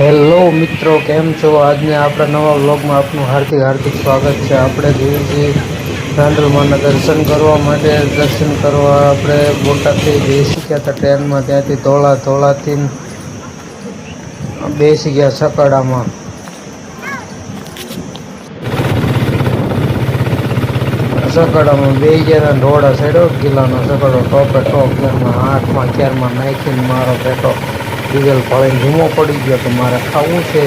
Hello મિત્રો, કેમ છો? આજને આપણા નવા વ્લોગમાં આપનું હાર્દિક સ્વાગત છે. આપણે જોઈએ છીએ રાંદલમાના દર્શન કરવા માટે. દર્શન કરવા આપણે બોટાદથી બેસી ગયા હતા ટ્રેનમાં, ત્યાંથી ધોળાથી બેસી ગયા સકાડામાં. સકાડામાં બે ગયા ઢોળા સાઈડો ગિલ્લાનો સકાડો ટોપે ટોપ ક્યારમાં હાથમાં ક્યારમાં નાખીને મારો પેટો ડીઝલ ભળીને ધીમો પડી ગયો તો મારે ખાવું છે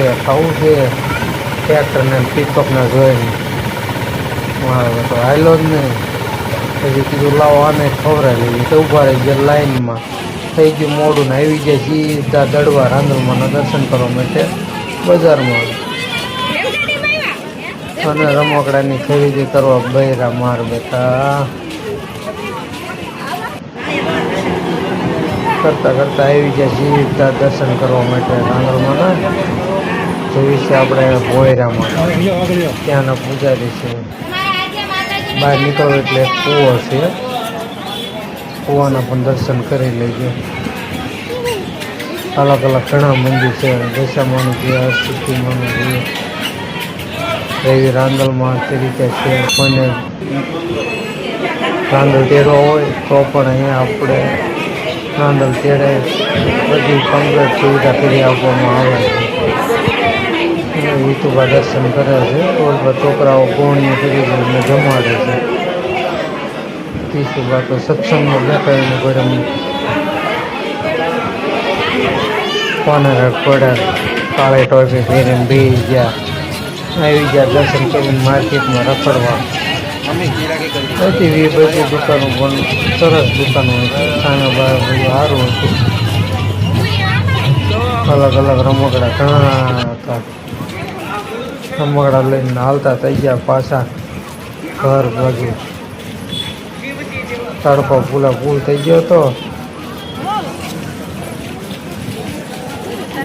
ટ્રેક્ટરને પિકઅપને જોઈને મારો તો હાયલો જ નહીં. પછી કીધું લાવો આને ખવડાવી લઈએ તો ઊભા રહી ગયા લાઈનમાં. થઈ ગયું મોડું ને આવી ગયા સીધા દડવા રાંદલમાના દર્શન કરવા માટે બજારમાં અને રમકડાની ખરીદી કરવા બૈરા માર બેટા કરતા આવી ગયા સીધા દર્શન કરવા માટે રાંદલમાના. જોઈ છે આપણે ભોયરામાં, ત્યાંના પૂજારી છે. બહાર નીકળો એટલે એક કૂવો છે, કૂવાના પણ દર્શન કરી લેજો. અલગ ઘણા મંદિર છે. દશામાનું છે, સિદ્ધિમાનું છે, એવી રાંદલમાં તરીકે છે. કોઈને રાંદલ તેડવા હોય તો પણ અહીંયા આપણે રાંદલ તેડે બધી કમ્પ્લીટ સુવિધા કરી આપવામાં આવે છે. વિતુભા દર્શન કરે છે. રોડ પર છોકરાઓ ગોળીઓ કરી ને જમાડે છે. તીસુભા તો સત્સંગમાં બેઠાઈને કોઈ કોને પડે કાળે ટોપી પહેરીને બેસી ગયા, આવી ગયા દર્શન કરીને માર્કેટમાં રખડવા. બધી દુકાનો પણ સરસ દુકાનો હતી. સામે બહાર બધું સારું હતું. અલગ રમકડા ઘણા હતા. રમકડા લઈને હાલતા થઈ ગયા પાછા ઘર બાજુ. તડકો ફૂલ થઈ ગયો હતો.